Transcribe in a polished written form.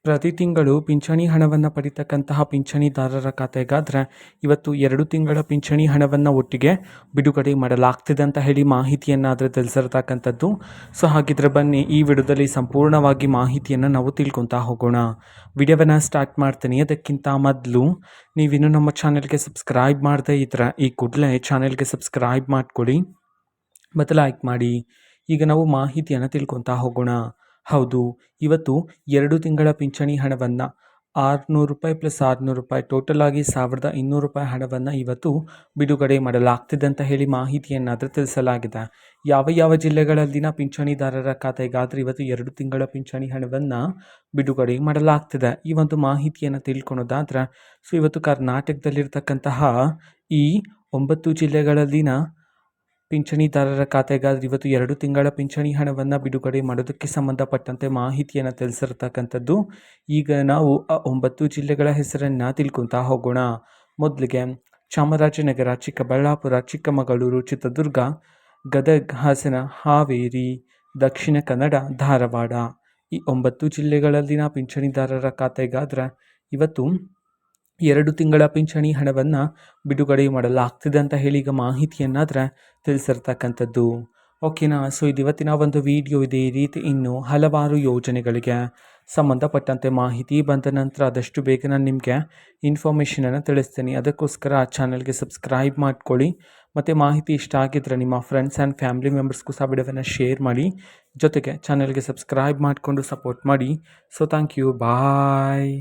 ಪ್ರತಿ ತಿಂಗಳು ಪಿಂಚಣಿ ಹಣವನ್ನು ಪಡಿತಕ್ಕಂತಹ ಪಿಂಚಣಿದಾರರ ಖಾತೆಗಾದರೆ ಇವತ್ತು 2 ತಿಂಗಳ ಪಿಂಚಣಿ ಹಣವನ್ನು ಒಟ್ಟಿಗೆ ಬಿಡುಗಡೆ ಮಾಡಲಾಗ್ತಿದೆ ಅಂತ ಹೇಳಿ ಮಾಹಿತಿಯನ್ನು ತಿಳಿಸಿರ್ತಕ್ಕಂಥದ್ದು. ಸೊ ಹಾಗಿದ್ರೆ ಬನ್ನಿ ಈ ವಿಡಿಯೋದಲ್ಲಿ ಸಂಪೂರ್ಣವಾಗಿ ಮಾಹಿತಿಯನ್ನು ನಾವು ತಿಳ್ಕೊತಾ ಹೋಗೋಣ. ವಿಡಿಯೋವನ್ನು ಸ್ಟಾರ್ಟ್ ಮಾಡ್ತೀನಿ. ಅದಕ್ಕಿಂತ ಮೊದಲು ನೀವಿನ್ನೂ ನಮ್ಮ ಚಾನೆಲ್ಗೆ ಸಬ್ಸ್ಕ್ರೈಬ್ ಮಾಡದೇ ಇದ್ರೆ ಈ ಕೂಡಲೇ ಚಾನೆಲ್ಗೆ ಸಬ್ಸ್ಕ್ರೈಬ್ ಮಾಡ್ಕೊಳ್ಳಿ ಮತ್ತು ಲೈಕ್ ಮಾಡಿ. ಈಗ ನಾವು ಮಾಹಿತಿಯನ್ನು ತಿಳ್ಕೊತಾ ಹೋಗೋಣ. ಹೌದು, ಇವತ್ತು 2 ತಿಂಗಳ ಪಿಂಚಣಿ ಹಣವನ್ನು ₹600 ಪ್ಲಸ್ ₹600 ಟೋಟಲ್ ಆಗಿ ₹1200 ಹಣವನ್ನು ಇವತ್ತು ಬಿಡುಗಡೆ ಮಾಡಲಾಗ್ತಿದೆ ಅಂತ ಹೇಳಿ ಮಾಹಿತಿಯನ್ನಾದರೂ ತಿಳಿಸಲಾಗಿದೆ. ಯಾವ ಜಿಲ್ಲೆಗಳಲ್ಲಿನ ಪಿಂಚಣಿದಾರರ ಖಾತೆಗಾದರೆ ಇವತ್ತು 2 ತಿಂಗಳ ಪಿಂಚಣಿ ಹಣವನ್ನು ಬಿಡುಗಡೆ ಮಾಡಲಾಗ್ತಿದೆ ಈ ಒಂದು ಮಾಹಿತಿಯನ್ನು ತಿಳ್ಕೊಳೋದಾದ್ರೆ, ಸೊ ಇವತ್ತು ಕರ್ನಾಟಕದಲ್ಲಿರ್ತಕ್ಕಂತಹ ಈ 9 ಜಿಲ್ಲೆಗಳಲ್ಲಿನ ಪಿಂಚಣಿದಾರರ ಖಾತೆಗಾದರೆ ಇವತ್ತು 2 ತಿಂಗಳ ಪಿಂಚಣಿ ಹಣವನ್ನು ಬಿಡುಗಡೆ ಮಾಡೋದಕ್ಕೆ ಸಂಬಂಧಪಟ್ಟಂತೆ ಮಾಹಿತಿಯನ್ನು ತಿಳಿಸಿರ್ತಕ್ಕಂಥದ್ದು. ಈಗ ನಾವು ಆ 9 ಜಿಲ್ಲೆಗಳ ಹೆಸರನ್ನು ತಿಳ್ಕೊತಾ ಹೋಗೋಣ. ಮೊದಲಿಗೆ ಚಾಮರಾಜನಗರ, ಚಿಕ್ಕಬಳ್ಳಾಪುರ, ಚಿಕ್ಕಮಗಳೂರು, ಚಿತ್ರದುರ್ಗ, ಗದಗ, ಹಾಸನ, ಹಾವೇರಿ, ದಕ್ಷಿಣ ಕನ್ನಡ, ಧಾರವಾಡ ಈ 9 ಜಿಲ್ಲೆಗಳಲ್ಲಿನ ಪಿಂಚಣಿದಾರರ ಖಾತೆಗಾದರೆ ಇವತ್ತು 2 ತಿಂಗಳ ಪಿಂಚಣಿ ಹಣವನ್ನು ಬಿಡುಗಡೆ ಮಾಡಲಾಗ್ತಿದೆ ಅಂತ ಹೇಳಿ ಈಗ ಮಾಹಿತಿಯನ್ನಾದರೆ ತಿಳಿಸಿರ್ತಕ್ಕಂಥದ್ದು. ಓಕೆನಾ. ಸೊ ಇದು ಇವತ್ತಿನ ಒಂದು ವಿಡಿಯೋ ಇದೆ. ಈ ರೀತಿ ಇನ್ನೂ ಹಲವಾರು ಯೋಜನೆಗಳಿಗೆ ಸಂಬಂಧಪಟ್ಟಂತೆ ಮಾಹಿತಿ ಬಂದ ನಂತರ ಆದಷ್ಟು ಬೇಗ ನಾನು ನಿಮಗೆ ಇನ್ಫಾರ್ಮೇಷನನ್ನು ತಿಳಿಸ್ತೀನಿ. ಅದಕ್ಕೋಸ್ಕರ ಆ ಚಾನಲ್ಗೆ ಸಬ್ಸ್ಕ್ರೈಬ್ ಮಾಡ್ಕೊಳ್ಳಿ ಮತ್ತು ಮಾಹಿತಿ ಇಷ್ಟ ಆಗಿದ್ದರೆ ನಿಮ್ಮ ಫ್ರೆಂಡ್ಸ್ ಆ್ಯಂಡ್ ಫ್ಯಾಮಿಲಿ ಮೆಂಬರ್ಸ್ಗೂ ಸಹ ವಿಡಿಯೋವನ್ನು ಶೇರ್ ಮಾಡಿ. ಜೊತೆಗೆ ಚಾನಲ್ಗೆ ಸಬ್ಸ್ಕ್ರೈಬ್ ಮಾಡಿಕೊಂಡು ಸಪೋರ್ಟ್ ಮಾಡಿ. So thank you, bye.